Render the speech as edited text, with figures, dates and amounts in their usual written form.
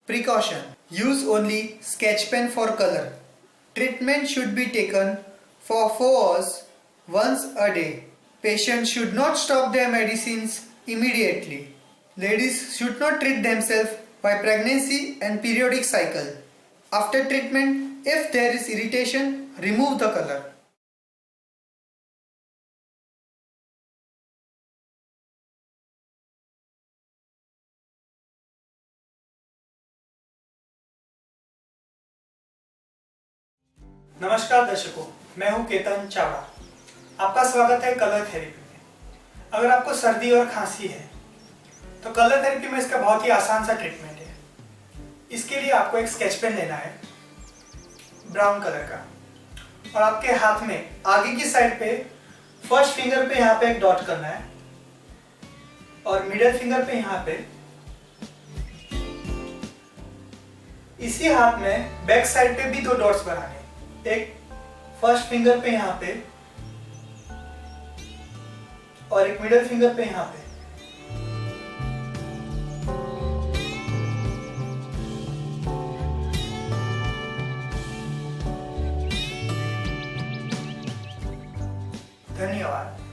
Precaution: use only sketch pen for color. Treatment should be taken for 4 hours once a day. Patients should not stop their medicines immediately. Ladies should not treat themselves by pregnancy and periodic cycle. After treatment, if there is irritation, remove the color. नमस्कार दर्शकों, मैं हूं केतन चावड़ा। आपका स्वागत है colour therapy में। अगर आपको सर्दी और खांसी है तो कलर थेरेपी में इसका बहुत ही आसान सा ट्रीटमेंट है। इसके लिए आपको एक स्केच पेन लेना है ब्राउन कलर का, और आपके हाथ में आगे की साइड पे फर्स्ट फिंगर पे यहाँ पे एक डॉट करना है और मिडिल फिंगर पे यहाँ पे, इसी हाथ में बैक साइड पे भी 2 डॉट्स बनाने, एक फर्स्ट फिंगर पे यहाँ पे और एक मिडिल फिंगर पे यहाँ पे। धन्यवाद।